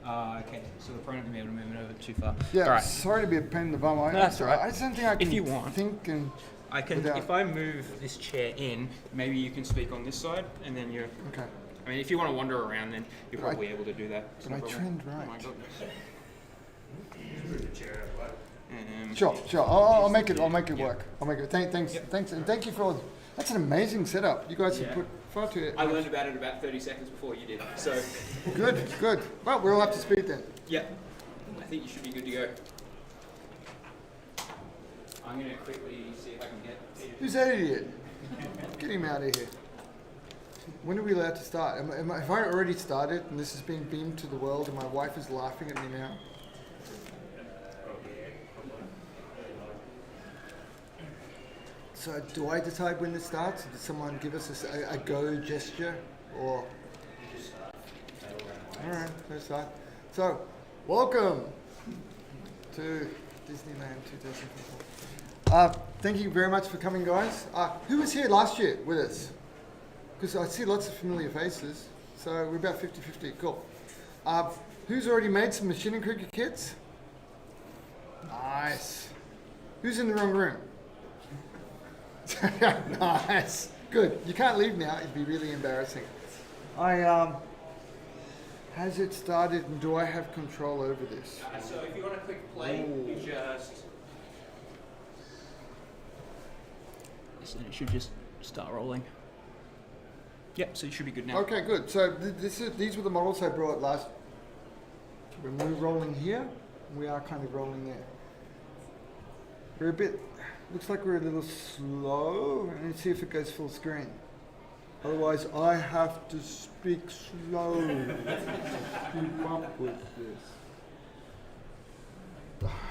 Okay, so we're probably not going to be able to move it over too far. Yeah, All right. sorry to be a pain in the bum. That's all right. I just don't think I can If you want, think and... I can, without... if I move this chair in, maybe you can speak on this side, and then you're... Okay. I mean, if you want to wander around, then you're probably able to do that. But I trend right. Oh my goodness. Sure. I'll make it work. I'll make it. Thanks, and thank you for all. That's an amazing setup. You guys have put far too. I learned about it about 30 seconds before you did, so. Good. Well, we're all up to speed then. Yeah, I think you should be good to go. I'm going to quickly see if I can get Peter. Who's that idiot? Get him out of here. When are we allowed to start? Have I already started and this has been beamed to the world and my wife is laughing at me now? So do I decide when this starts? Did someone give us a go gesture? Or... Alright, let's start. So, welcome to Disneyland 2024. Thank you very much for coming, guys. Who was here last year with us? Because I see lots of familiar faces. So we're about 50-50, cool. Who's already made some machining cricket kits? Nice. Who's in the wrong room? Nice. Good. You can't leave now. It'd be really embarrassing. Has it started and do I have control over this? So if you want to click play, you just... And it should just start rolling. Yep, so you should be good now. Okay, good. So these were the models I brought last... When we were rolling here, we are kind of rolling there. We're a bit... Looks like we're a little slow. Let's see if it goes full screen. Otherwise, I have to speak slow to keep up with this.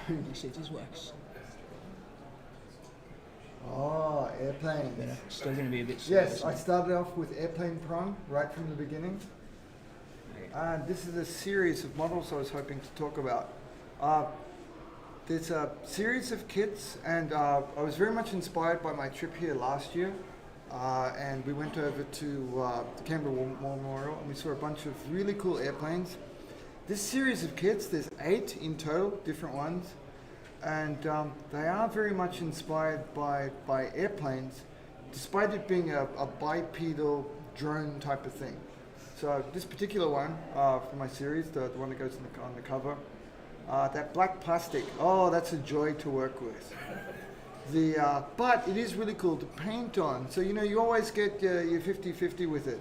You see, this works. Oh, airplanes. Yeah, still going to be a bit slow. Yes, I started off with airplane prong right from the beginning. And this is a series of models I was hoping to talk about. There's a series of kits, and I was very much inspired by my trip here last year. And we went over to the Canberra War Memorial, and we saw a bunch of really cool airplanes. This series of kits, there's 8 in total, different ones, and they are very much inspired by airplanes, despite it being a bipedal drone type of thing. So this particular one for my series, the one that goes on the cover, that black plastic, oh, that's a joy to work with. But it is really cool to paint on. So, you know, you always get your 50-50 with it.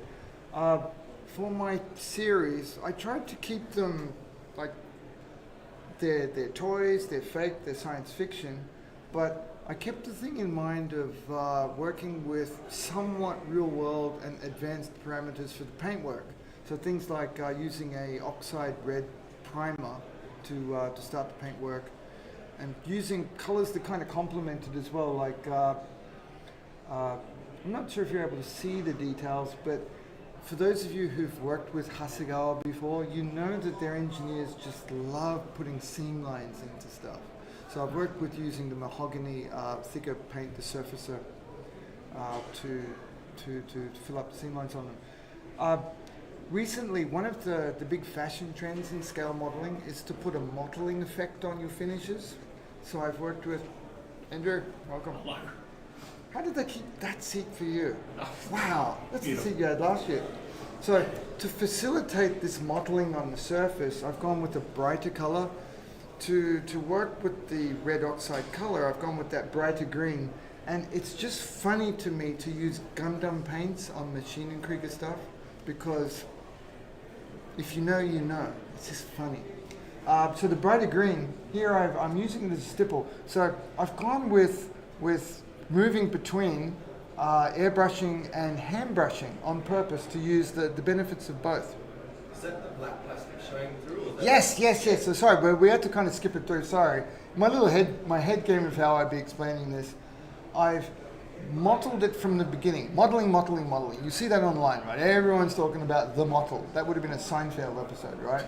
For my series, I tried to keep them like they're toys, they're fake, they're science fiction, but I kept the thing in mind of working with somewhat real world and advanced parameters for the paintwork. So things like using a oxide red primer to start the paintwork, and using colors that kind of complement it as well. Like, I'm not sure if you're able to see the details, but for those of you who've worked with Hasegawa before, you know that their engineers just love putting seam lines into stuff. So I've worked with using the mahogany thicker paint, the surfacer, to fill up the seam lines on them. Recently, one of the big fashion trends in scale modeling is to put a mottling effect on your finishes. So I've worked with Andrew, welcome. Hello. How did they keep that seat for you? Wow, that's the seat you had last year. So to facilitate this mottling on the surface, I've gone with a brighter color. To work with the red oxide color, I've gone with that brighter green. And it's just funny to me to use Gundam paints on machining Krieger stuff, because if you know, you know. It's just funny. So the brighter green, here I'm using it as a stipple. So I've gone with moving between airbrushing and hand brushing on purpose to use the benefits of both. Is that the black plastic showing through? Or Yes. So sorry, but we had to kind of skip it through. Sorry. My head game of how I'd be explaining this. I've mottled it from the beginning. Modeling. You see that online, right? Everyone's talking about the mottle. That would have been a Seinfeld episode, right?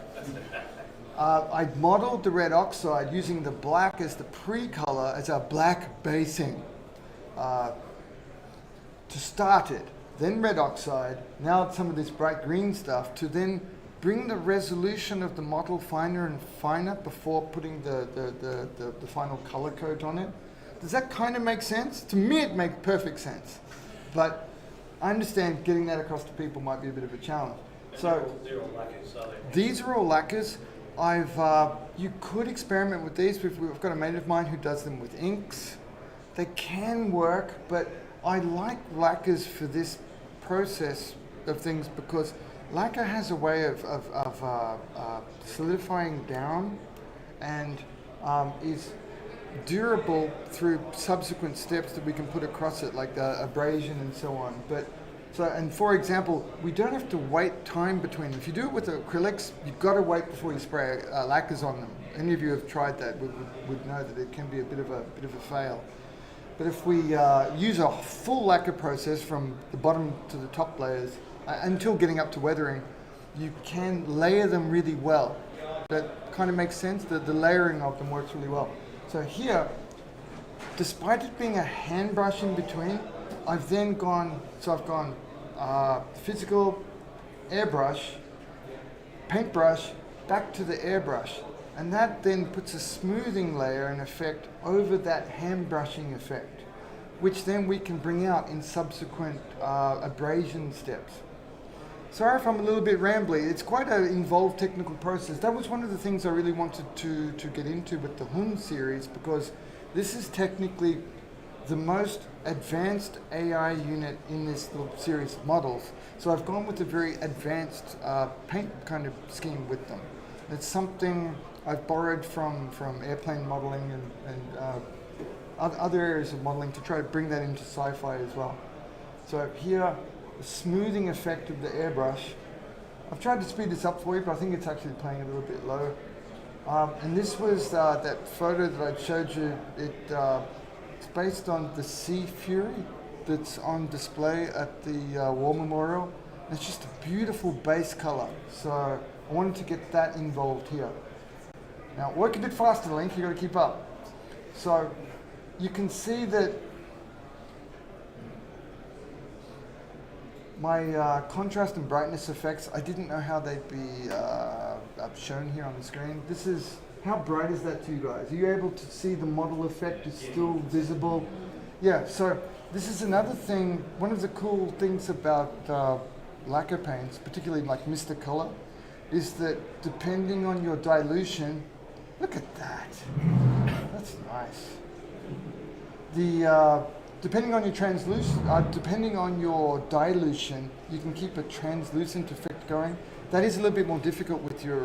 I modeled the red oxide using the black as the pre-color, as a black basing to start it. Then red oxide, now some of this bright green stuff to then bring the resolution of the model finer and finer before putting the final color coat on it. Does that kind of make sense? To me, it makes perfect sense. But I understand getting that across to people might be a bit of a challenge. And So they're all lacquers, are they? these are all lacquers. You could experiment with these. We've got a mate of mine who does them with inks. They can work, but I like lacquers for this process of things because lacquer has a way of solidifying down and is durable through subsequent steps that we can put across it, like the abrasion and so on. And for example, we don't have to wait time between them. If you do it with acrylics, you've got to wait before you spray lacquers on them. Any of you have tried that would know that it can be a bit of a fail. But if we use a full lacquer process from the bottom to the top layers until getting up to weathering, you can layer them really well. That kind of makes sense. The layering of them works really well. So here, despite it being a hand brush in between, I've gone physical, airbrush, paintbrush, back to the airbrush. And that then puts a smoothing layer in effect over that hand brushing effect, which then we can bring out in subsequent abrasion steps. Sorry if I'm a little bit rambly. It's quite an involved technical process. That was one of the things I really wanted to get into with the Hun series, because this is technically the most advanced AI unit in this little series of models. So I've gone with a very advanced paint kind of scheme with them. It's something I've borrowed from airplane modeling and other areas of modeling to try to bring that into sci-fi as well. So here, the smoothing effect of the airbrush. I've tried to speed this up for you, but I think it's actually playing a little bit low. And this was that photo that I showed you. It's based on the Sea Fury that's on display at the War Memorial. And it's just a beautiful base color. So I wanted to get that involved here. Now work a bit faster, Link, you got to keep up. So you can see that my contrast and brightness effects, I didn't know how they'd be shown here on the screen. This is, how bright is that to you guys? Are you able to see the model effect is still visible? Yeah, so this is another thing, one of the cool things about lacquer paints, particularly like Mr. Color, is that depending on your dilution, look at that, that's nice. Depending on your depending on your dilution, you can keep a translucent effect going. That is a little bit more difficult with your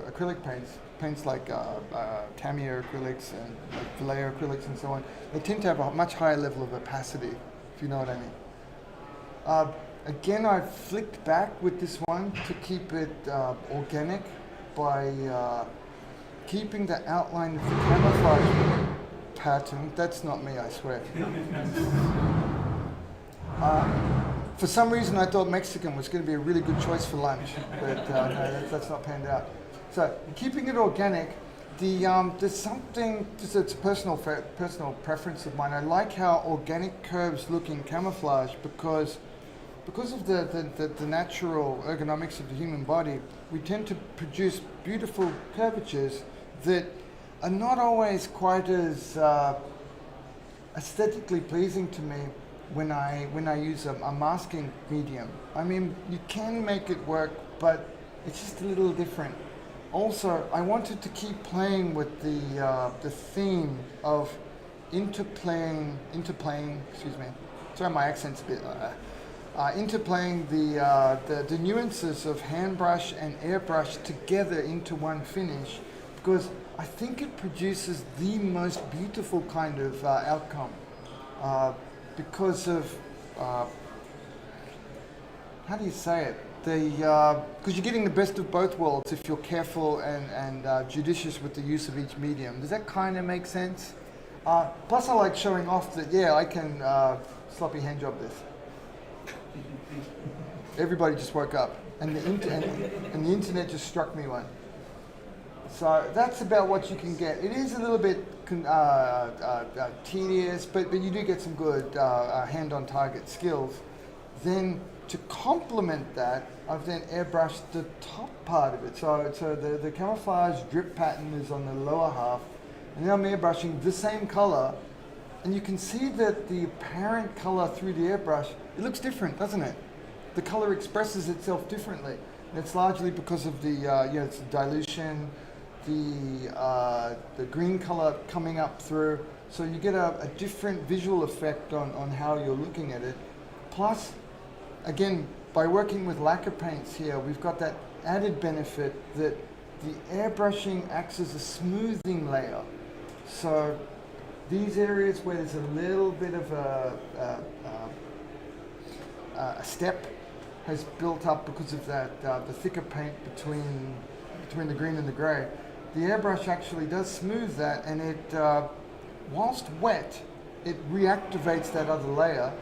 acrylic paints like Tamiya acrylics and like Vallejo acrylics and so on. They tend to have a much higher level of opacity, if you know what I mean. Again, I've flicked back with this one to keep it organic by keeping the outline of the camouflage pattern. That's not me, I swear. For some reason, I thought Mexican was going to be a really good choice for lunch, but no, that's not panned out. So, keeping it organic, there's something, just it's a personal preference of mine. I like how organic curves look in camouflage because of the natural ergonomics of the human body. We tend to produce beautiful curvatures that are not always quite as aesthetically pleasing to me when I use a masking medium. I mean, you can make it work, but it's just a little different. Also, I wanted to keep playing with the theme of interplaying. Excuse me. Sorry, my accent's a bit. Interplaying the nuances of hand brush and airbrush together into one finish, because I think it produces the most beautiful kind of outcome because of how do you say it? Because you're getting the best of both worlds if you're careful and judicious with the use of each medium. Does that kind of make sense? Plus, I like showing off that I can sloppy hand job this. Everybody just woke up, and the internet just struck me one. So that's about what you can get. It is a little bit tedious, but you do get some good hand-on-target skills. Then to complement that, I've then airbrushed the top part of it. So the camouflage drip pattern is on the lower half, and then I'm airbrushing the same color, and you can see that the apparent color through the airbrush, it looks different, doesn't it? The color expresses itself differently. And it's largely because of the it's the dilution, the green color coming up through, so you get a different visual effect on how you're looking at it. Plus, again, by working with lacquer paints here, we've got that added benefit that the airbrushing acts as a smoothing layer. So these areas where there's a little bit of a step has built up because of that the thicker paint between the green and the grey. The airbrush actually does smooth that, and it, whilst wet, it reactivates that other layer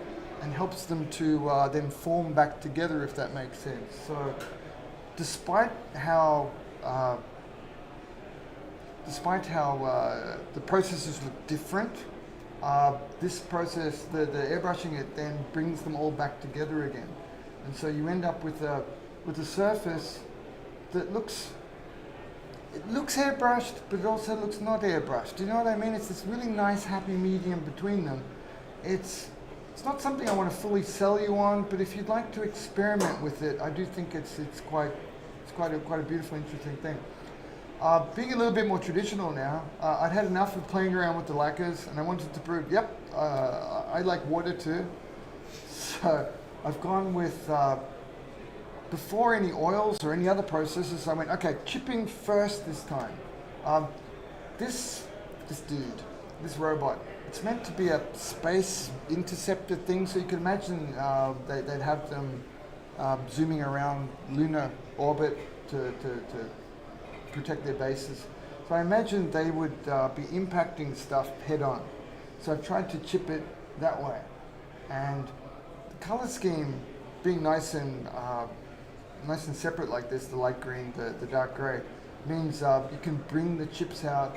and helps them to then form back together, if that makes sense. So despite how the processes look different, this process, the airbrushing, it then brings them all back together again. And so you end up with a surface that looks airbrushed, but it also looks not airbrushed. Do you know what I mean? It's this really nice happy medium between them. It's not something I want to fully sell you on, but if you'd like to experiment with it, I do think it's quite a beautiful, interesting thing. Being a little bit more traditional now, I'd had enough of playing around with the lacquers, and I wanted to prove, I like water too. So I've gone with, before any oils or any other processes, I went, okay, chipping first this time. This dude, this robot, it's meant to be a space interceptor thing, so you can imagine they'd have them zooming around lunar orbit to protect their bases. So I imagine they would be impacting stuff head on. So I've tried to chip it that way. And the color scheme being nice and separate like this, the light green, the dark gray, means you can bring the chips out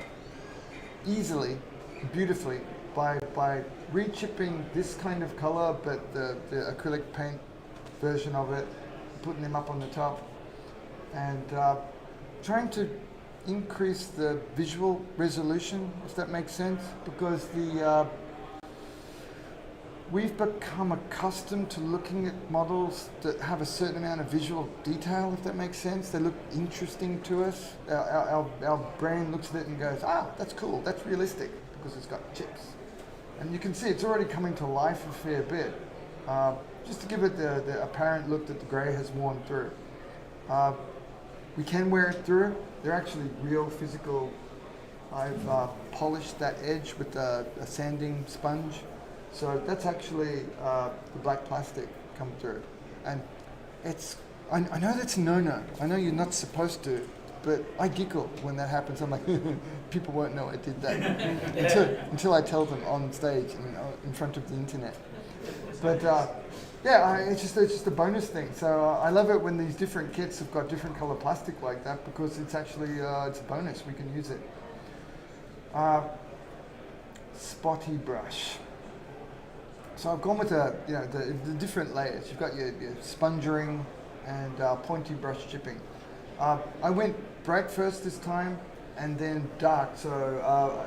easily, beautifully, by re-chipping this kind of color, but the acrylic paint version of it, putting them up on the top, and trying to increase the visual resolution, if that makes sense, because we've become accustomed to looking at models that have a certain amount of visual detail, if that makes sense. They look interesting to us. Our brain looks at it and goes, that's cool, that's realistic, because it's got chips. And you can see it's already coming to life a fair bit, just to give it the apparent look that the grey has worn through. We can wear it through. They're actually real physical. I've polished that edge with a sanding sponge. So that's actually the black plastic come through. And I know that's a no-no. I know you're not supposed to, but I giggle when that happens. I'm like, people won't know I did that until I tell them on stage and in front of the internet. But it's just a bonus thing. So I love it when these different kits have got different color plastic like that, because it's actually it's a bonus. We can use it. Spotty brush. So I've gone with the different layers. You've got your spongering and pointy brush chipping. I went bright first this time, and then dark. So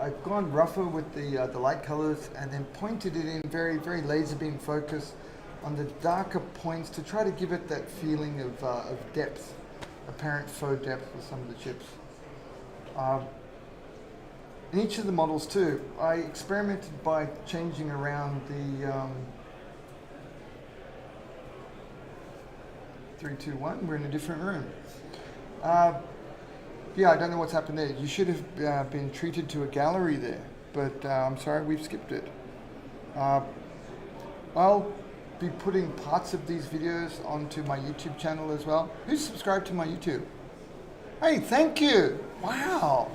I've gone rougher with the light colors, and then pointed it in very, very laser beam focus on the darker points to try to give it that feeling of depth, apparent faux depth with some of the chips. In each of the models too, I experimented by changing around the 3, 2, 1. We're in a different room. I don't know what's happened there. You should have been treated to a gallery there, but I'm sorry, we've skipped it. I'll be putting parts of these videos onto my YouTube channel as well. Who's subscribed to my YouTube? Hey, thank you. Wow.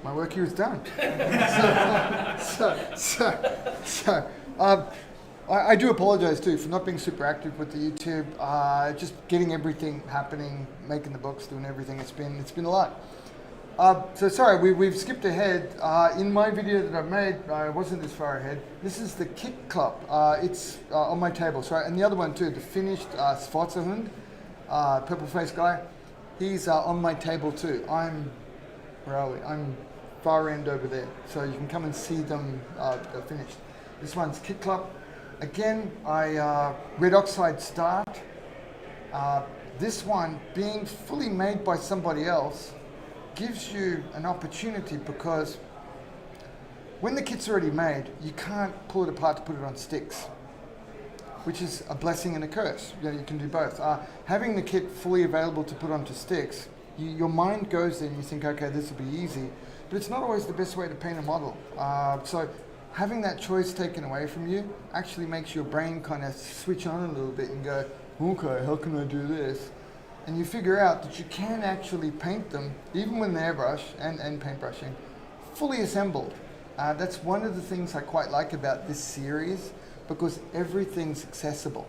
My work here is done. I do apologize too for not being super active with the YouTube. Just getting everything happening, making the books, doing everything. It's been a lot. So sorry, we've skipped ahead. In my video that I've made, I wasn't this far ahead. This is the Kit Club. It's on my table, sorry. And the other one too, the finished Schwarzerhund, purple-faced guy. He's on my table too. Where are we? I'm far end over there. So you can come and see them, they're finished. This one's Kit Club. Again, I red oxide start. This one, being fully made by somebody else, gives you an opportunity because when the kit's already made, you can't pull it apart to put it on sticks, which is a blessing and a curse. You can do both. Having the kit fully available to put onto sticks, your mind goes there and you think, okay, this will be easy, but it's not always the best way to paint a model. So having that choice taken away from you actually makes your brain kind of switch on a little bit and go, okay, how can I do this? And you figure out that you can actually paint them, even with an airbrush and paintbrushing, fully assembled. That's one of the things I quite like about this series, because everything's accessible.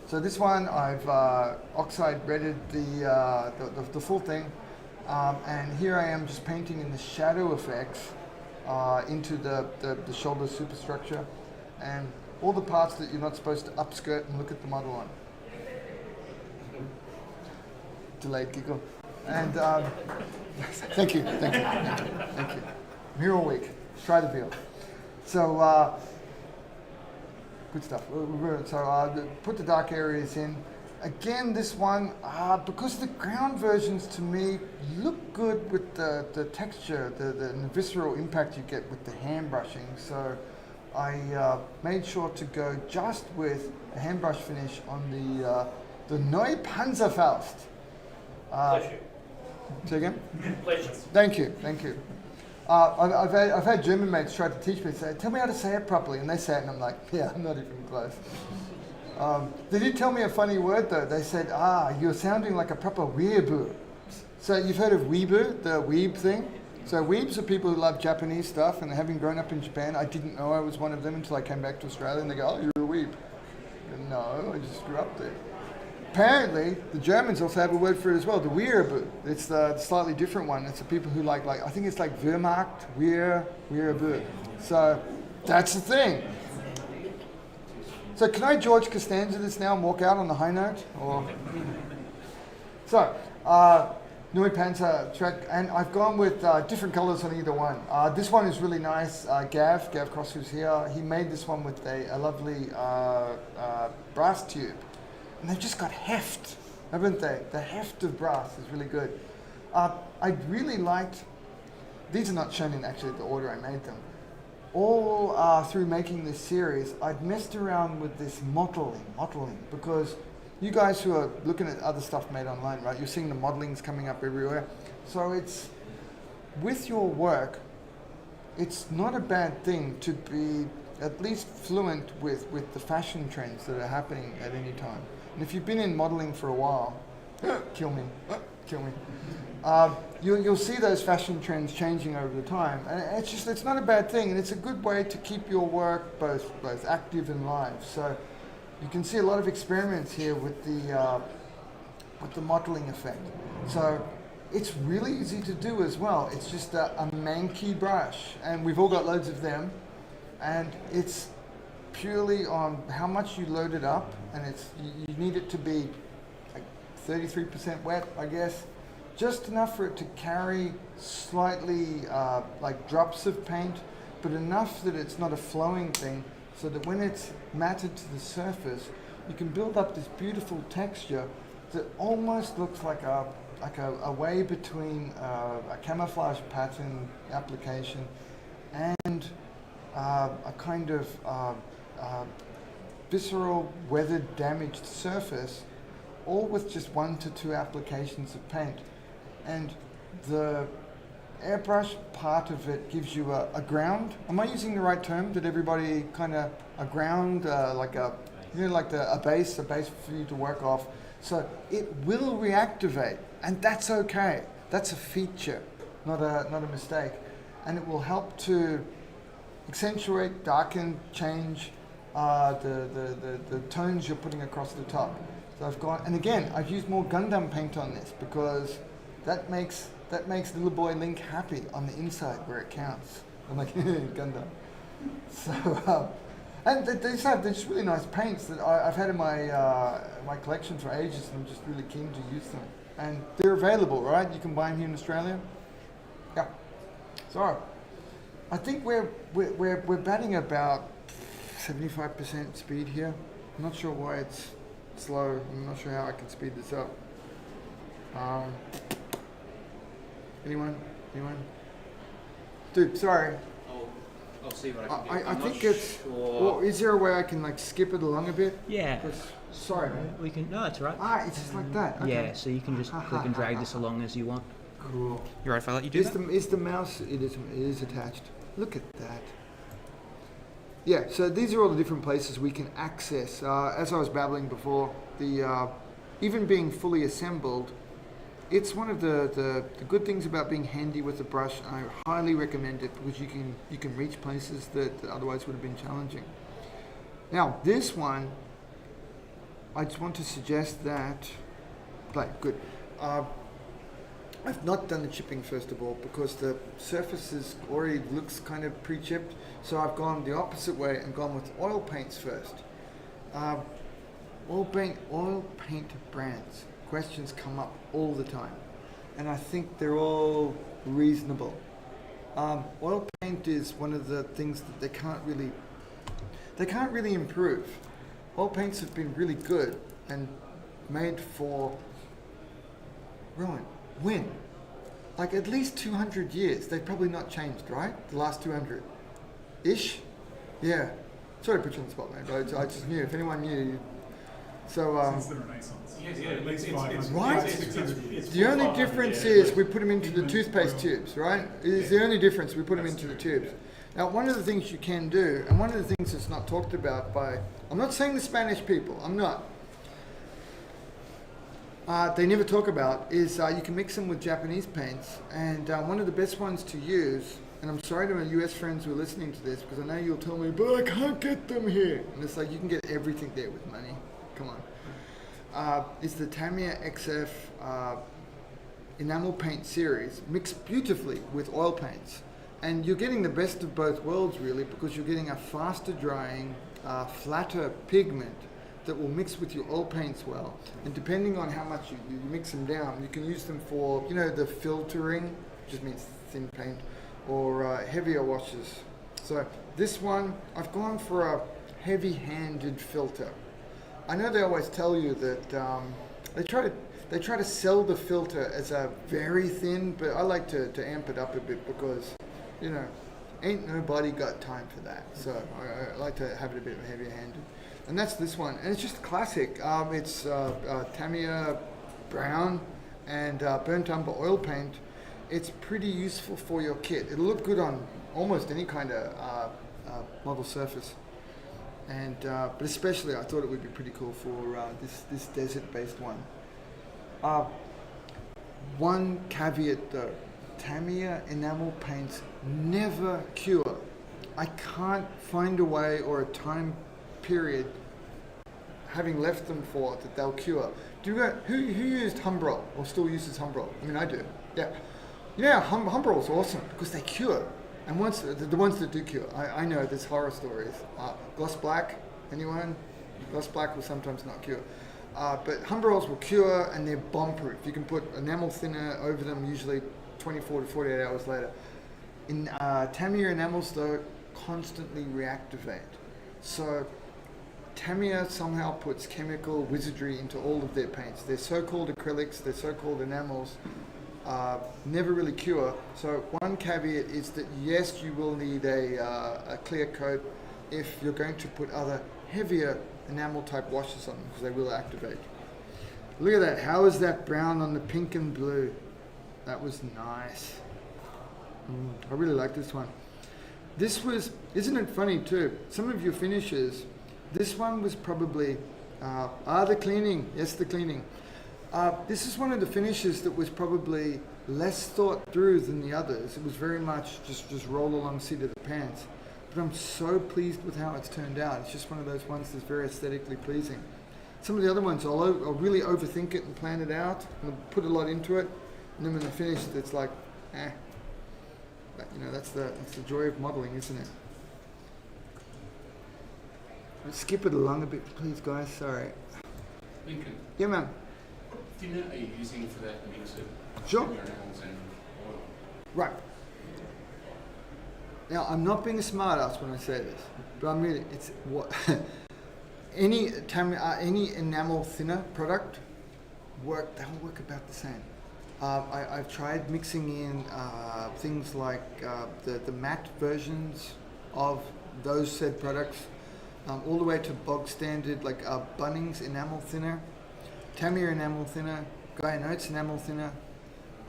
So this one, I've oxide redded the full thing, and here I am just painting in the shadow effects into the shoulder superstructure, and all the parts that you're not supposed to upskirt and look at the model on. Delayed giggle. And thank you. I'm here all week. Try the veal. So good stuff. So put the dark areas in. Again, this one, because the ground versions to me look good with the texture, the visceral impact you get with the hand brushing. So I made sure to go just with a hand brush finish on the Neue Panzerfaust. Pleasure. Say again? Pleasure. Thank you. I've had German mates try to teach me, say, tell me how to say it properly, and they say it, and I'm like, yeah, I'm not even close. They did tell me a funny word though. They said, you're sounding like a proper weeaboo. So you've heard of weeaboo, the weeb thing? So weebs are people who love Japanese stuff, and having grown up in Japan, I didn't know I was one of them until I came back to Australia, and they go, oh, you're a weeb. And no, I just grew up there. Apparently, the Germans also have a word for it as well, the Wehraboo. It's the slightly different one. It's the people who like I think it's like Wehrmacht, Wehraboo. So that's the thing. So can I George Costanza this now and walk out on the high note? Or so, Neue Panzer track, and I've gone with different colors on either one. This one is really nice. Gav Cross, who's here, he made this one with a lovely brass tube. And they've just got heft, haven't they? The heft of brass is really good. I really liked, these are not shown in actually the order I made them. All through making this series, I'd messed around with this modeling, because you guys who are looking at other stuff made online, right? You're seeing the modelings coming up everywhere. So it's, with your work, it's not a bad thing to be at least fluent with the fashion trends that are happening at any time. And if you've been in modeling for a while, kill me. You'll see those fashion trends changing over the time, and it's not a bad thing, and it's a good way to keep your work both active and live. So you can see a lot of experiments here with the modeling effect. So it's really easy to do as well. It's just a manky brush, and we've all got loads of them, and it's purely on how much you load it up, and you need it to be like 33% wet, I guess, just enough for it to carry slightly like drops of paint, but enough that it's not a flowing thing, so that when it's matted to the surface, you can build up this beautiful texture that almost looks like a way between a camouflage pattern application and a kind of visceral, weathered, damaged surface, all with just 1 to 2 applications of paint. And the airbrush part of it gives you a ground. Am I using the right term? Did everybody kind of a ground, like a base for you to work off? So it will reactivate, and that's okay. That's a feature, not a mistake, and it will help to accentuate, darken, change the tones you're putting across the top. So I've gone, and again, I've used more Gundam paint on this because that makes little boy Link happy on the inside where it counts. I'm like, Gundam. So, and they just have these really nice paints that I've had in my my collection for ages, and I'm just really keen to use them. And they're available, right? You can buy them here in Australia. Yeah. So, I think we're batting about 75% speed here. I'm not sure why it's slow. I'm not sure how I can speed this up. Anyone? Dude, sorry. I'll see what I can do. I think it's. Sure. Well, is there a way I can like skip it along a bit? Yeah. Sorry, man. We can. No, it's all right. It's just like that. Okay. Yeah. So you can just click and drag this along as you want. Cool. You're right if I let you do that? Is the mouse? It is attached. Look at that. Yeah. So these are all the different places we can access. As I was babbling before, the even being fully assembled. It's one of the good things about being handy with a brush. I highly recommend it because you can reach places that otherwise would have been challenging. Now this one, I just want to suggest that. Good. I've not done the chipping first of all because the surface already looks kind of pre-chipped. So I've gone the opposite way and gone with oil paints first. Oil paint brands. Questions come up all the time, and I think they're all reasonable. Oil paint is one of the things that they can't really improve. Oil paints have been really good and made for when? Like at least 200 years. They've probably not changed, right? The last 200-ish? Yeah. Sorry to put you on the spot, man, but I just knew. If anyone knew. So, since the Renaissance. At least 500. Right? It's The only difference is we put them into the toothpaste tubes, right? It's the only difference, we put them into the tubes. Now, one of the things you can do, and one of the things that's not talked about by, I'm not saying the Spanish people, I'm not. They never talk about is you can mix them with Japanese paints, and one of the best ones to use, and I'm sorry to my US friends who are listening to this, because I know you'll tell me, but I can't get them here. And it's like, you can get everything there with money. Come on. Is the Tamiya XF enamel paint series mixed beautifully with oil paints, and you're getting the best of both worlds really, because you're getting a faster drying, flatter pigment that will mix with your oil paints well, and depending on how much you mix them down, you can use them for the filtering, which just means thin paint, or heavier washes. So this one I've gone for a heavy-handed filter. I know they always tell you that they try to sell the filter as a very thin, but I like to amp it up a bit because, ain't nobody got time for that. So I like to have it a bit heavier handed. And that's this one. And it's just classic. It's Tamiya brown and burnt umber oil paint. It's pretty useful for your kit. It'll look good on almost any kind of model surface. And but especially I thought it would be pretty cool for this desert-based one. One caveat though, Tamiya enamel paints never cure. I can't find a way or a time period, having left them for, that they'll cure. Who used Humbrol or still uses Humbrol? I mean, I do. Yeah. Humbrol's awesome because they cure. And once the ones that do cure, I know there's horror stories. Gloss black, anyone? Gloss black will sometimes not cure. But Humbrol's will cure and they're bomb-proof. You can put enamel thinner over them usually 24 to 48 hours later. In Tamiya enamels though, constantly reactivate. So Tamiya somehow puts chemical wizardry into all of their paints. Their so-called acrylics, their so-called enamels, never really cure. So one caveat is that yes, you will need a clear coat if you're going to put other heavier enamel type washes on them, because they will activate. Look at that. How is that brown on the pink and blue? That was nice. I really like this one. This was, isn't it funny too? Some of your finishes, this one was probably, the cleaning. Yes, the cleaning. This is one of the finishes that was probably less thought through than the others. It was very much just roll along seat of the pants. But I'm so pleased with how it's turned out. It's just one of those ones that's very aesthetically pleasing. Some of the other ones, I'll really overthink it and plan it out and put a lot into it. And then when they're finished, it's like, eh. But, you know, that's the joy of modelling, isn't it? Let's skip it along a bit, please, guys. Sorry. Lincoln, Yeah, ma'am. what thinner are you using for that mix of Sure. sugar enamels and oil? Right. Now, I'm not being a smart ass when I say this, but I'm really, it's what any enamel thinner product they'll work about the same. I've tried mixing in things like the matte versions of those said products, all the way to bog standard like Bunnings enamel thinner, Tamiya enamel thinner, Guy Notes enamel thinner.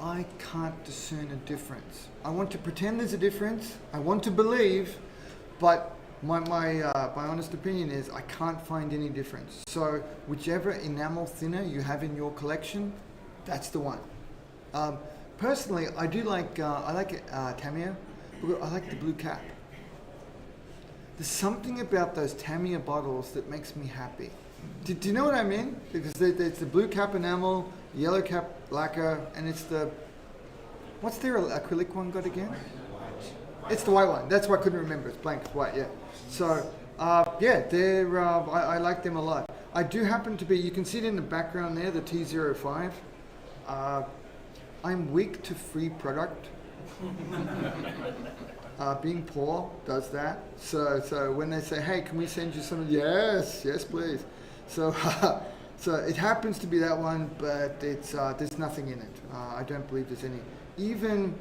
I can't discern a difference. I want to pretend there's a difference. I want to believe, but my honest opinion is I can't find any difference. So whichever enamel thinner you have in your collection, that's the one. Personally, I do like Tamiya. I like the blue cap. There's something about those Tamiya bottles that makes me happy. Do you know what I mean? Because it's the blue cap enamel, yellow cap lacquer, and it's the, what's their acrylic one got again? It's the white one. That's what I couldn't remember. It's blank, it's white, yeah. So, yeah, they're, I like them a lot. I do happen to be, you can see it in the background there, the T05. I'm weak to free product. Being poor does that. So when they say, hey, can we send you some? Yes, please. So, so it happens to be that one, but it's there's nothing in it. I don't believe there's any. Even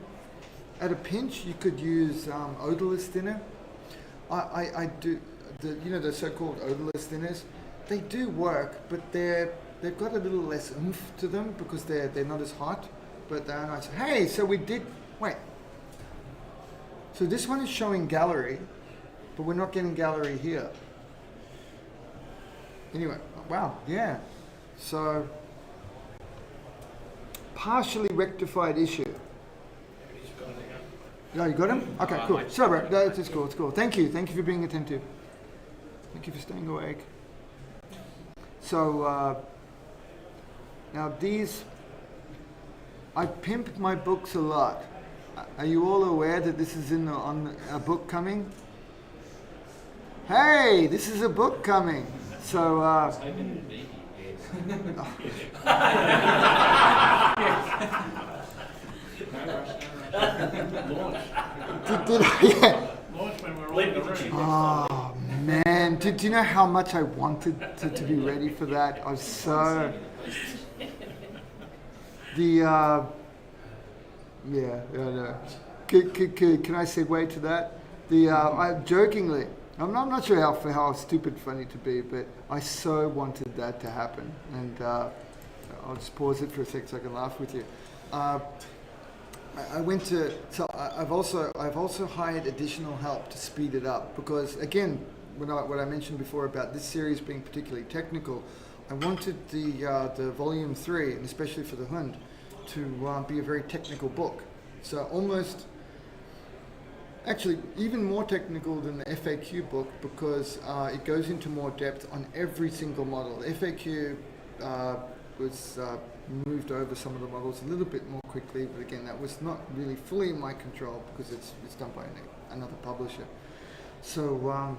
at a pinch, you could use odorless thinner. I do, the so-called odorless thinners. They do work, but they've got a little less oomph to them because they're not as hot, but they're nice. Hey, so we did. Wait. So this one is showing gallery, but we're not getting gallery here. Anyway, wow, yeah. So, partially rectified issue. Yeah, you got him? Okay, cool. Sorry, bro. No, it's cool, it's cool. Thank you for being attentive. Thank you for staying awake. So, now these, I pimp my books a lot. Are you all aware that this is on a book coming? Hey, this is a book coming. So, Oh man, do you know how much I wanted to be ready for that? I was so Yeah, no. Can I segue to that? I jokingly, I'm not sure how stupid funny to be, but I so wanted that to happen, and I'll just pause it for a sec so I can laugh with you. I've also hired additional help to speed it up because again, what I mentioned before about this series being particularly technical, I wanted the volume 3, and especially for the Hund, to be a very technical book. So almost, actually even more technical than the FAQ book because it goes into more depth on every single model. The FAQ was moved over some of the models a little bit more quickly, but again, that was not really fully in my control because it's done by another publisher. So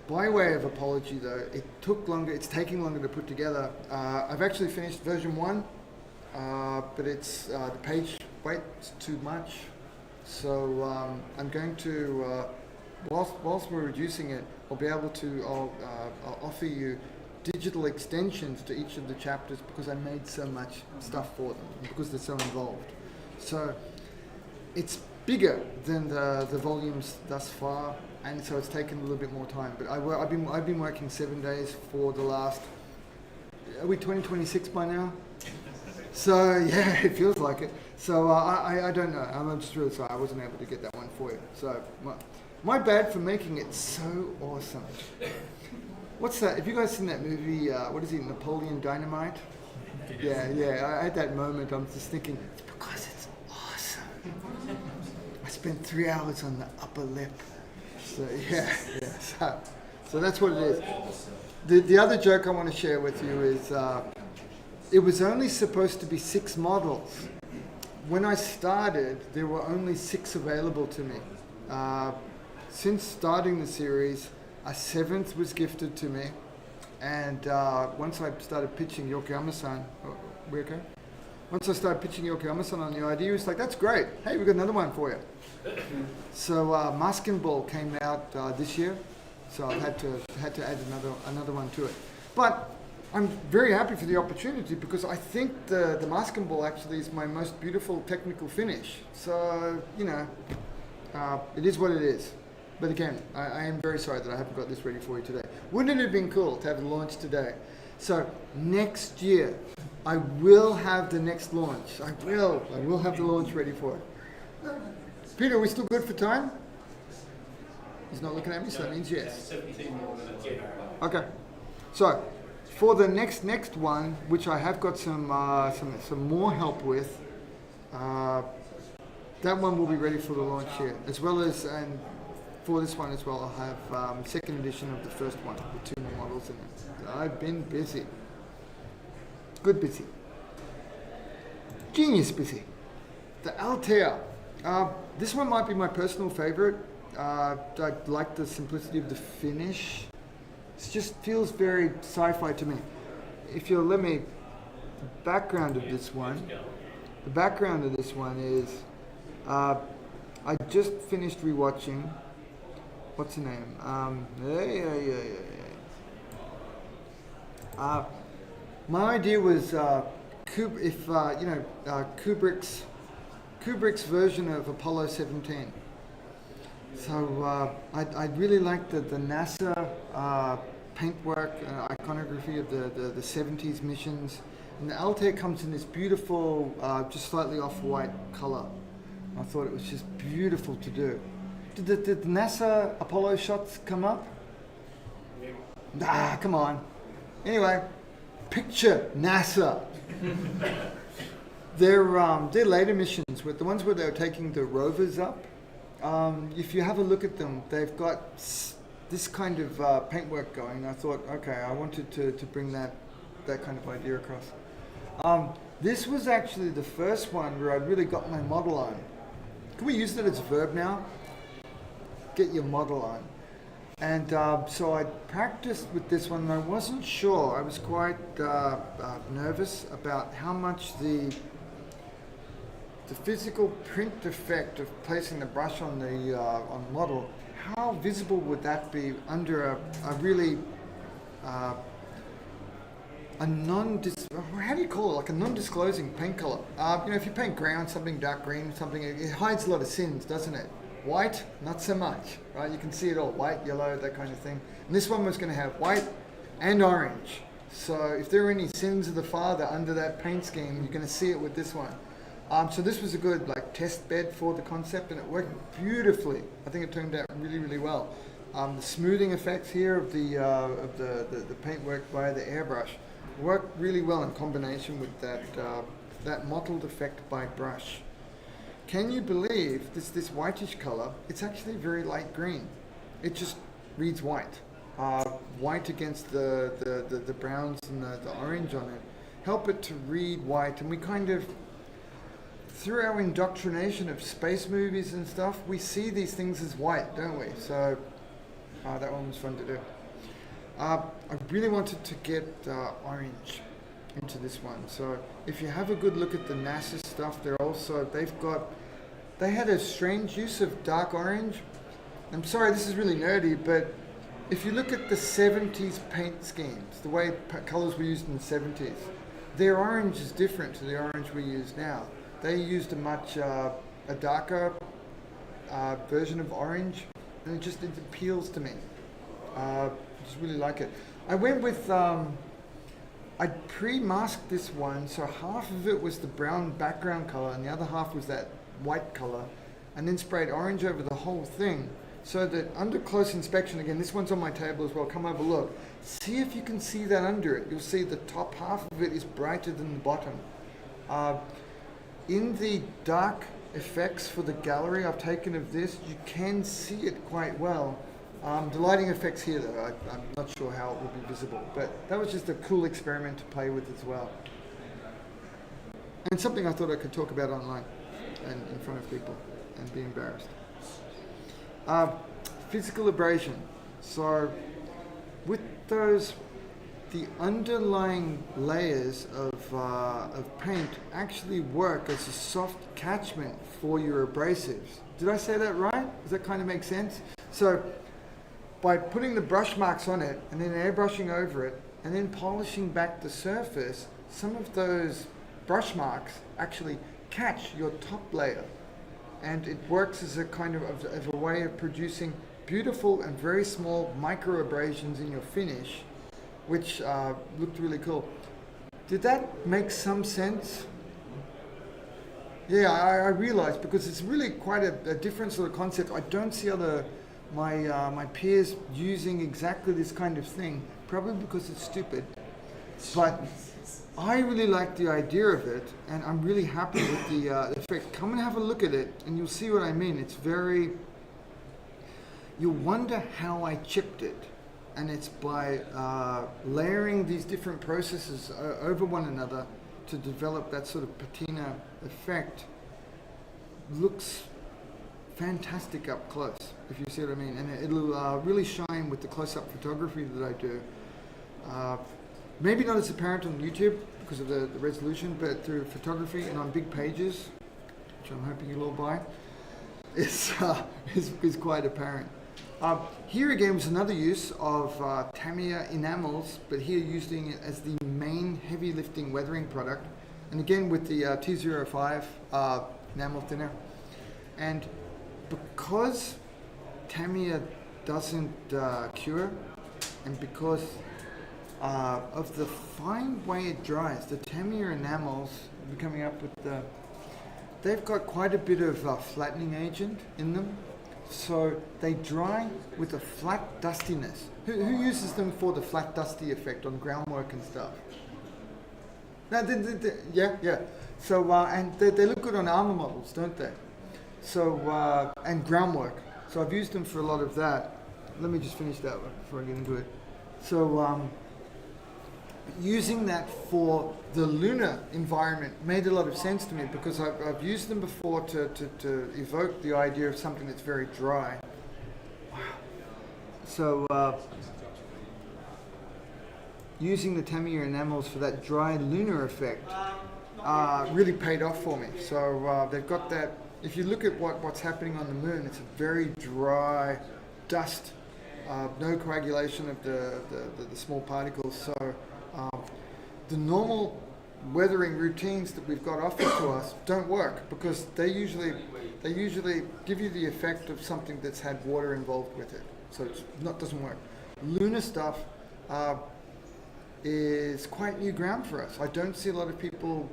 by way of apology though, it took longer, it's taking longer to put together. I've actually finished version 1. But it's the page weight's too much, so I'm going to whilst we're reducing it, I'll be able to I'll offer you digital extensions to each of the chapters because I made so much stuff for them because they're so involved. So it's bigger than the volumes thus far, and so it's taken a little bit more time. But I've been working 7 days for the last. Are we 2026 by now? So yeah, it feels like it. So I don't know. I'm just really sorry I wasn't able to get that one for you. So my bad for making it so awesome. What's that? Have you guys seen that movie? What is it? Napoleon Dynamite? Yeah. I had that moment. I'm just thinking it's because it's awesome. I spent 3 hours on the upper lip. So yeah. So that's what it is. The other joke I want to share with you is. it was only supposed to be 6 models. When I started, there were only 6 available to me. Since starting the series, a 7th was gifted to me, and once I started pitching Yokoyama-san, we okay? Once I started pitching Yokoyama-san on the idea, he was like, "That's great. Hey, we've got another one for you." So Masking Ball came out this year, so I had to add another one to it. But I'm very happy for the opportunity because I think the Masking Ball actually is my most beautiful technical finish. So, you know, it is what it is. But again, I am very sorry that I haven't got this ready for you today. Wouldn't it have been cool to have it launched today? So next year, I will have the next launch. I will have the launch ready for it. Peter, are we still good for time? He's not looking at me, so that means yes. 17 more minutes. Okay. So, for the next one, which I have got some more help with, that one will be ready for the launch here, as well as, and for this one as well, I'll have second edition of the first one with 2 more models in it. I've been busy. Good busy. Genius busy. The Altair. This one might be my personal favorite. I like the simplicity of the finish. It just feels very sci-fi to me. If you'll let me, the background of this one is, I just finished rewatching, what's the name? My idea was Kubrick's version of Apollo 17. So I really liked the NASA paintwork, iconography of the 70s missions. And the Altair comes in this beautiful, just slightly off-white color. I thought it was just beautiful to do. Did the NASA Apollo shots come up? Ah, come on. Anyway, picture NASA. Their later missions, with the ones where they were taking the rovers up, if you have a look at them, they've got this kind of paintwork going. I thought, okay, I wanted to bring that kind of idea across. This was actually the first one where I really got my model on. Can we use that as a verb now? Get your model on. And so I practiced with this one, and I wasn't sure. I was quite nervous about how much the physical print effect of placing the brush on the model, how visible would that be under a really how do you call it? Like a non-disclosing paint color. You know, if you paint grey on something, dark green, something, it hides a lot of sins, doesn't it? White, not so much, right? You can see it all, white, yellow, that kind of thing. And this one was going to have white and orange. So if there are any sins of the father under that paint scheme, you're going to see it with this one. So this was a good test bed for the concept, and it worked beautifully. I think it turned out really, really well. The smoothing effects here of the paintwork via the airbrush worked really well in combination with that mottled effect by brush. Can you believe this whitish color? It's actually very light green. It just reads white. White against the browns and the orange on it help it to read white, and we kind of, through our indoctrination of space movies and stuff, we see these things as white, don't we? So that one was fun to do. I really wanted to get orange into this one. So if you have a good look at the NASA stuff, they had a strange use of dark orange. I'm sorry, this is really nerdy, but if you look at the 70s paint schemes, the way colors were used in the 70s, their orange is different to the orange we use now. They used a much a darker version of orange, and it appeals to me. I just really like it. I went with, I pre-masked this one, so half of it was the brown background color and the other half was that white color, and then sprayed orange over the whole thing, so that under close inspection, again, this one's on my table as well, come have a look. See if you can see that under it. You'll see the top half of it is brighter than the bottom. In the dark effects for the gallery I've taken of this, you can see it quite well. The lighting effects here, though, I'm not sure how it will be visible, but that was just a cool experiment to play with as well. and something I thought I could talk about online and in front of people and be embarrassed. Physical abrasion. So with those, the underlying layers of paint actually work as a soft catchment for your abrasives. Did I say that right? Does that kind of make sense? So by putting the brush marks on it and then airbrushing over it and then polishing back the surface, some of those brush marks actually catch your top layer, and it works as a kind of a way of producing beautiful and very small micro abrasions in your finish, which looked really cool. Did that make some sense? Yeah, I realized, because it's really quite a different sort of concept. I don't see my peers using exactly this kind of thing, probably because it's stupid. But I really like the idea of it, and I'm really happy with the effect. Come and have a look at it, and you'll see what I mean. It's very... You'll wonder how I chipped it. And it's by layering these different processes over one another to develop that sort of patina effect. Looks fantastic up close, if you see what I mean. And it'll really shine with the close-up photography that I do. Maybe not as apparent on YouTube because of the resolution, but through photography and on big pages, which I'm hoping you'll all buy, is quite apparent. Here again was another use of Tamiya enamels, but here using it as the main heavy lifting weathering product. And again with the T05 enamel thinner. And because Tamiya doesn't cure, and because of the fine way it dries, the Tamiya enamels, we're coming up with they've got quite a bit of flattening agent in them. So they dry with a flat dustiness. Who uses them for the flat dusty effect on groundwork and stuff? No, yeah. So and they look good on armor models, don't they? So and groundwork. So I've used them for a lot of that. Let me just finish that one before I get into it. So using that for the Lunar environment made a lot of sense to me, because I've used them before to evoke the idea of something that's very dry. Wow. So using the Tamiya enamels for that dry Lunar effect really paid off for me. So they've got that. If you look at what's happening on the moon, it's a very dry dust, no coagulation of the small particles. So the normal weathering routines that we've got offered to us don't work, because they usually give you the effect of something that's had water involved with it. So it doesn't work. Lunar stuff is quite new ground for us. I don't see a lot of people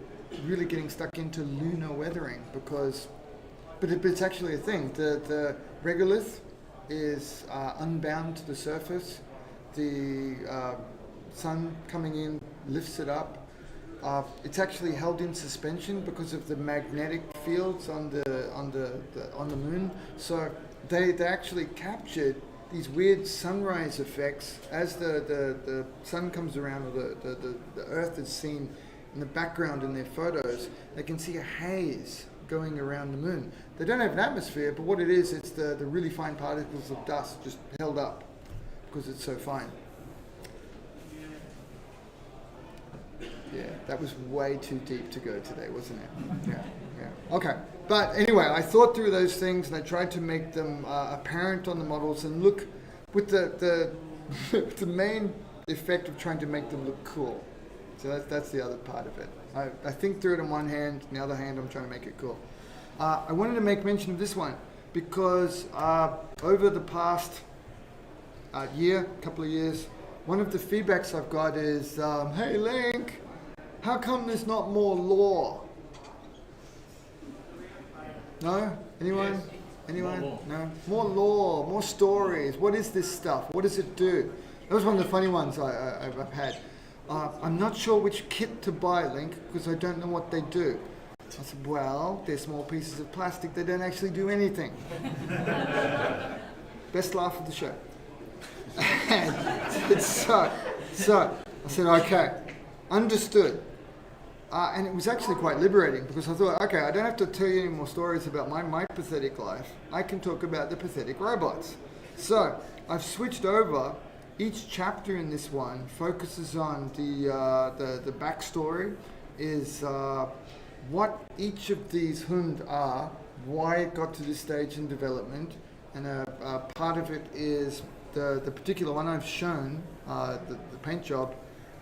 really getting stuck into lunar weathering, but it's actually a thing. The regolith is unbound to the surface. The sun coming in lifts it up. It's actually held in suspension because of the magnetic fields on the moon. So they actually captured these weird sunrise effects as the sun comes around, or the Earth is seen in the background in their photos. They can see a haze going around the moon. They don't have an atmosphere, but what it is, it's the really fine particles of dust just held up because it's so fine. Yeah, that was way too deep to go today, wasn't it? Yeah. Okay. But anyway, I thought through those things and I tried to make them apparent on the models and look with the the main effect of trying to make them look cool. So that's the other part of it. I think through it on one hand, on the other hand, I'm trying to make it cool. I wanted to make mention of this one because over the past couple of years, one of the feedbacks I've got is, hey Link, how come there's not more lore? No? Anyone? Yes. Anyone? More. No? More lore, more stories. What is this stuff? What does it do? That was one of the funny ones I've had. I'm not sure which kit to buy, Link, because I don't know what they do. I said, well, they're small pieces of plastic. They don't actually do anything. Best laugh of the show. And so I said, okay, understood. And it was actually quite liberating because I thought, okay, I don't have to tell you any more stories about my pathetic life. I can talk about the pathetic robots. So I've switched over. Each chapter in this one focuses on the backstory, is what each of these hund are, why it got to this stage in development, and a part of it is the particular one I've shown, the paint job,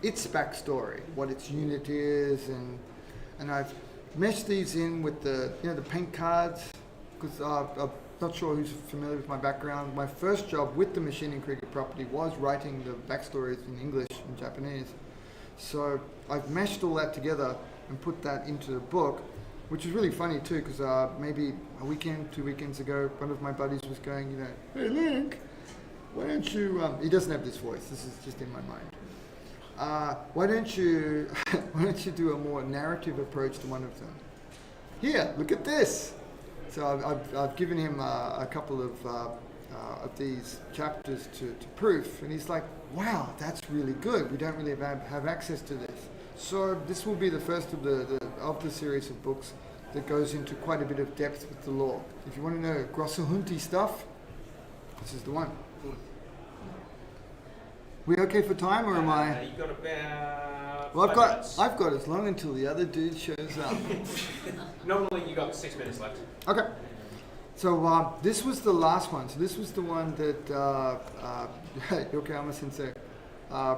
its backstory, what its unit is, and I've meshed these in with the paint cards, because I'm not sure who's familiar with my background. My first job with the machining cricket property was writing the backstories in English and Japanese. So I've meshed all that together and put that into the book, which is really funny too, because maybe a weekend, 2 weekends ago, one of my buddies was going, hey Link, why don't you, he doesn't have this voice, this is just in my mind. Why don't you do a more narrative approach to one of them? Here, look at this. So I've given him a couple of these chapters to proof, and he's like, wow, that's really good. We don't really have access to this. So this will be the first of the series of books that goes into quite a bit of depth with the law. If you want to know Grosser stuff, this is the one. We okay for time, or am I? You got about. Well, 5 minutes. I've got as long until the other dude shows up. Normally you got 6 minutes left. Okay. So this was the last one. So this was the one that Yokoyama Sensei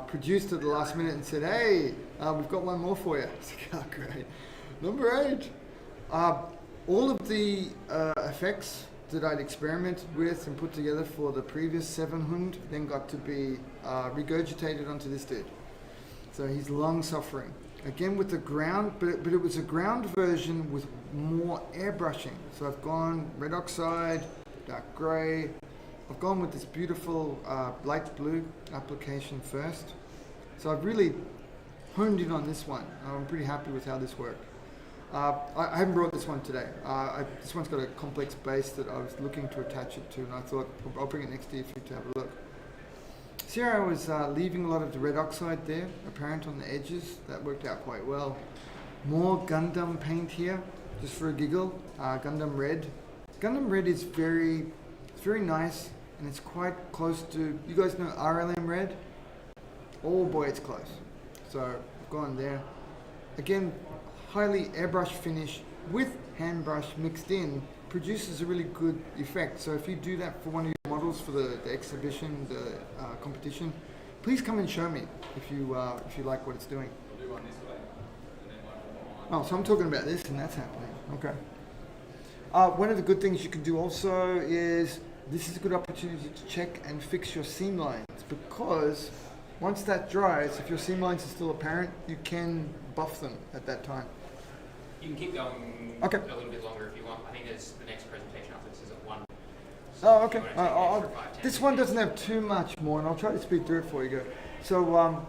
produced at the last minute and said, hey, we've got one more for you. I was like, oh, great. Number 8. All of the effects that I'd experimented with and put together for the previous 7 hund then got to be regurgitated onto this dude. So he's long suffering. Again with the ground, but it was a ground version with more airbrushing. So I've gone red oxide, dark grey. I've gone with this beautiful light blue application first. So I've really honed in on this one. I'm pretty happy with how this worked. I haven't brought this one today. This one's got a complex base that I was looking to attach it to, and I thought I'll bring it next year for you to have a look. So here I was leaving a lot of the red oxide there, apparent on the edges. That worked out quite well. More Gundam paint here, just for a giggle. Gundam red. Gundam red is very nice, and it's quite close to, you guys know RLM red? Oh boy, it's close. So I've gone there. Again, highly airbrush finish with hand brush mixed in produces a really good effect. So if you do that for one of your models for the exhibition, the competition, please come and show me if you like what it's doing. We'll do one this way, and then one behind. Oh, so I'm talking about this and that's happening. Okay. One of the good things you can do also is, this is a good opportunity to check and fix your seam lines, because once that dries, if your seam lines are still apparent, you can buff them at that time. You can keep going Okay. a little bit longer if you want. I think there's the next presentation after this is at 1. Oh, okay. If you wanna take it for 5, 10 This one minutes. doesn't have too much more, and I'll try to speed through it for you guys. So,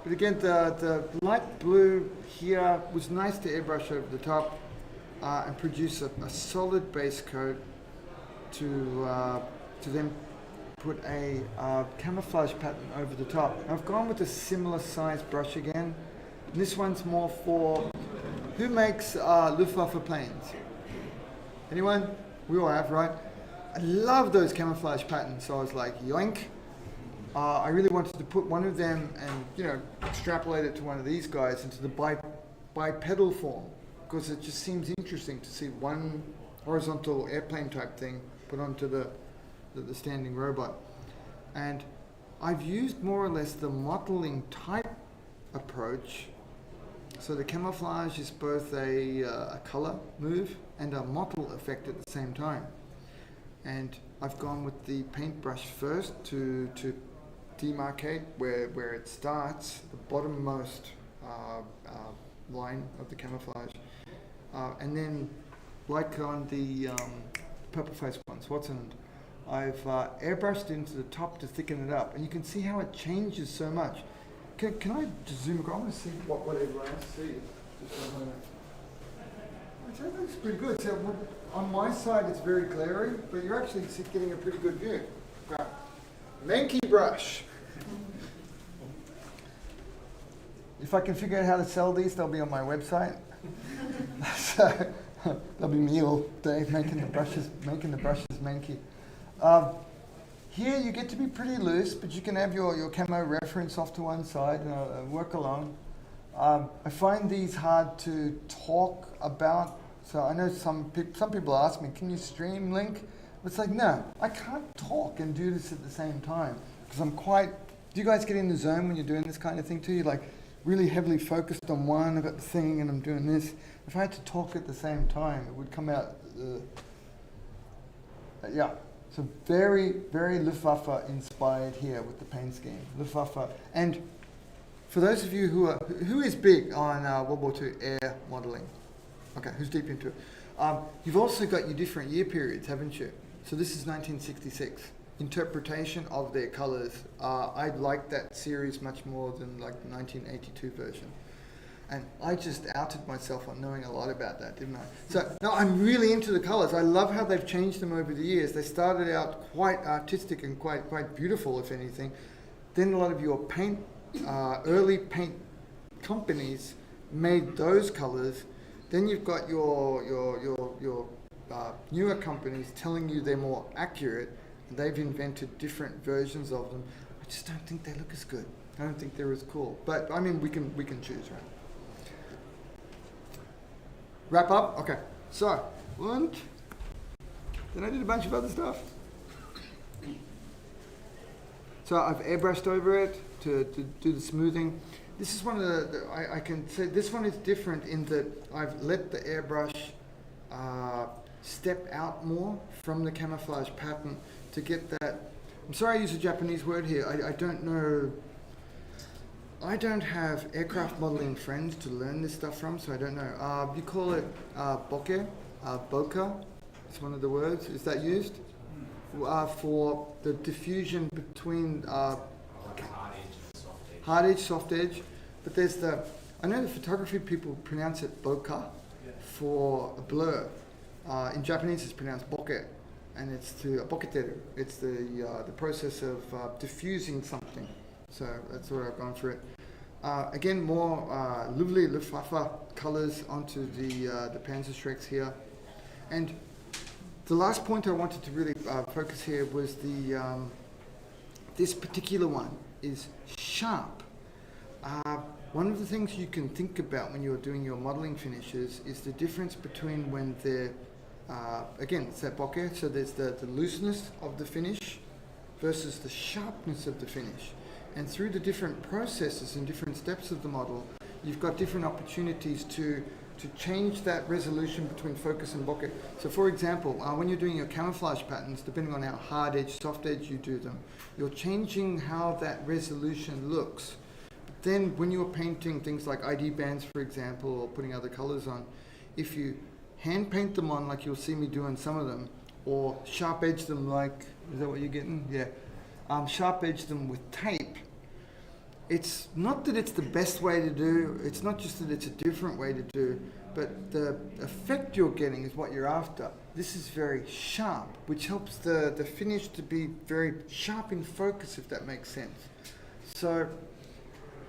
but again, the light blue here was nice to airbrush over the top and produce a solid base coat to then put a camouflage pattern over the top. I've gone with a similar size brush again. And this one's more for, who makes Luftwaffe planes? Anyone? We all have, right? I love those camouflage patterns, so I was like, yoink. I really wanted to put one of them and, extrapolate it to one of these guys into the bipedal form, because it just seems interesting to see one horizontal airplane type thing put onto the standing robot. And I've used more or less the modeling type approach. So the camouflage is both a color move and a model effect at the same time. And I've gone with the paintbrush first to demarcate where it starts, the bottommost line of the camouflage. And then, like on the purple face one, Switzerland, I've airbrushed into the top to thicken it up. And you can see how it changes so much. Can I just zoom across? I want to see what everyone else sees. That looks pretty good. So on my side it's very glary, but you're actually getting a pretty good view. Right. Mankey brush. If I can figure out how to sell these, they'll be on my website. So that'll be me all day making the brushes manky. Here you get to be pretty loose, but you can have your camo reference off to one side and work along. I find these hard to talk about. So I know some people ask me, can you stream link? It's like, no, I can't talk and do this at the same time because I'm quite. Do you guys get in the zone when you're doing this kind of thing too? You're like really heavily focused on one. I've got the thing and I'm doing this. If I had to talk at the same time, it would come out. Yeah. So very, very Luftwaffe inspired here with the paint scheme. Luftwaffe. And for those of you who is big on World War II air modelling? Okay, who's deep into it? You've also got your different year periods, haven't you? So this is 1966. Interpretation of their colours. I like that series much more than like the 1982 version. And I just outed myself on knowing a lot about that, didn't I? So, no, I'm really into the colours. I love how they've changed them over the years. They started out quite artistic and quite beautiful, if anything. Then a lot of your paint, early paint companies made those colours. Then you've got your newer companies telling you they're more accurate. They've invented different versions of them. I just don't think they look as good. I don't think they're as cool. But, I mean, we can choose, right? Wrap up? Okay. So, and then I did a bunch of other stuff. So I've airbrushed over it to do the smoothing. This is one of I can say this one is different in that I've let the airbrush step out more from the camouflage pattern to get that. I'm sorry I use a Japanese word here. I don't know. I don't have aircraft modeling friends to learn this stuff from, so I don't know. You call it bokeh, bokeh. It's one of the words. Is that used? For the diffusion between hard edge and soft edge. hard edge, soft edge. But there's I know the photography people pronounce it bokeh for a blur. In Japanese it's pronounced bokeh, and it's boketeru. It's the process of diffusing something. So that's where I've gone for it. Again, more lovely Luftwaffe colours onto the Panzerschrecks here. And the last point I wanted to really focus here was this particular one is sharp. One of the things you can think about when you're doing your modelling finishes is the difference between when they're, again, it's that bokeh, so there's the looseness of the finish versus the sharpness of the finish. And through the different processes and different steps of the model, you've got different opportunities to change that resolution between focus and bokeh. So for example, when you're doing your camouflage patterns, depending on how hard edge, soft edge you do them, you're changing how that resolution looks. But then when you're painting things like ID bands, for example, or putting other colors on, if you hand paint them on like you'll see me doing some of them, or sharp edge them like, is that what you're getting? Yeah. Sharp edge them with tape. It's not that it's the best way to do, it's not just that it's a different way to do, but the effect you're getting is what you're after. This is very sharp, which helps the finish to be very sharp in focus, if that makes sense. So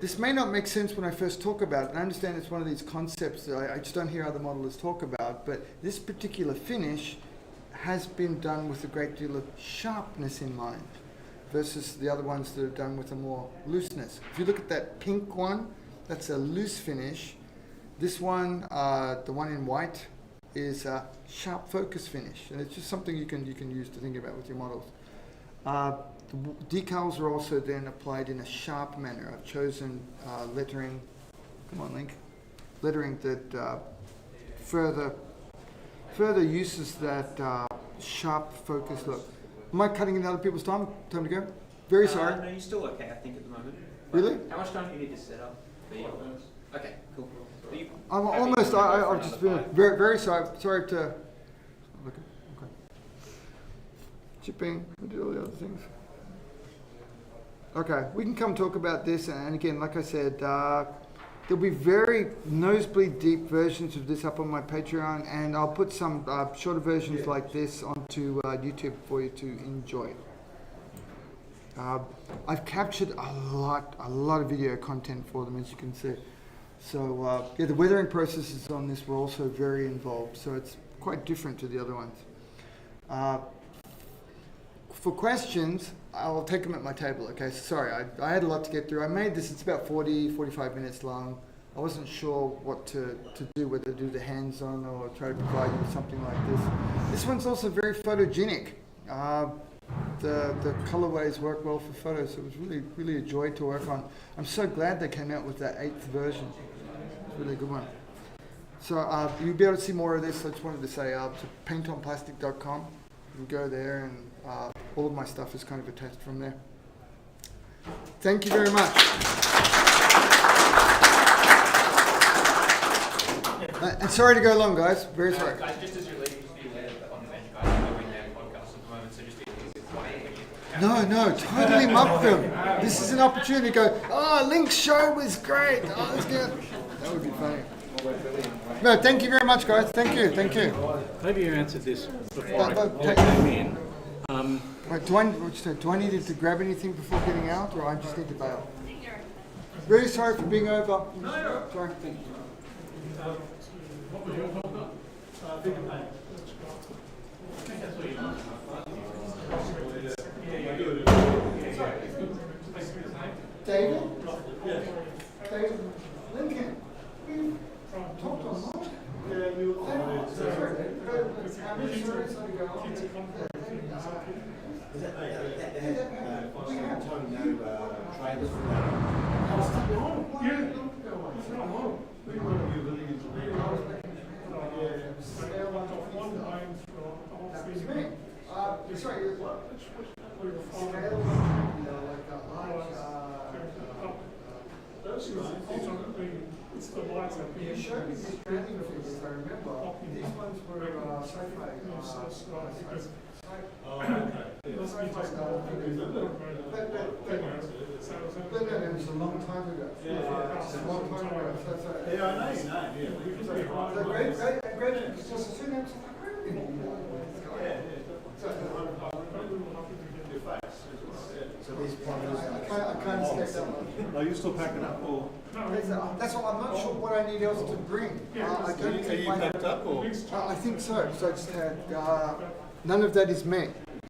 this may not make sense when I first talk about it, and I understand it's one of these concepts that I just don't hear other modelers talk about, but this particular finish has been done with a great deal of sharpness in mind, versus the other ones that are done with a more looseness. If you look at that pink one, that's a loose finish. This one, the one in white, is a sharp focus finish, and it's just something you can use to think about with your models. The decals are also then applied in a sharp manner. I've chosen lettering, come on Link, lettering that further uses that sharp focus look. Am I cutting into other people's time? Time to go? Very sorry. No, you're still okay, I think, at the moment. Really? How much time do you need to set up? Okay, cool. I'm almost, I've just been very, very sorry. Sorry to, okay. Chipping, I did all the other things. Okay, we can come talk about this, and again, like I said, there'll be very nosebleed deep versions of this up on my Patreon, and I'll put some shorter versions like this onto YouTube for you to enjoy. I've captured a lot of video content for them, as you can see. So yeah, the weathering processes on this were also very involved, so it's quite different to the other ones. For questions, I'll take them at my table, okay? Sorry, I had a lot to get through. I made this, it's about 45 minutes long. I wasn't sure what to do, whether to do the hands-on or try to provide you with something like this. This one's also very photogenic. The colorways work well for photos, so it was really a joy to work on. I'm so glad they came out with that 8th version. It's a really good one. So you'll be able to see more of this. I just wanted to say to paintonplastic.com. You can go there, and all of my stuff is kind of attached from there. Thank you very much. And sorry to go long, guys. Very sorry. Guys, just as you're leaving, just be aware that on the bench guys are doing their podcast at the moment, so just be quiet when you... No, totally muck them. This is an opportunity to go, oh, Link's show was great. Oh, let's get it. That would be funny. No, thank you very much, guys. Thank you. Maybe you answered this before I But- came in. Wait, do I need to grab anything before getting out, or I just need to bail? Really sorry for being over. No, sorry. David? David Lincoln. We talked online. Yeah, we were on. Sorry, what? It's the lights up here. You showed me these branding figures, I remember. These ones were Sci-Fi. Oh, okay. It was a long time ago. It's a long time ago. Yeah, I know your name, yeah. Great. It's just a surname. So these plumbers. I can't escape that one. Are you still packing up, or? That's what I'm not sure what I need else to bring. I don't Are you packed up, or? I think so. So I just had none of that is me.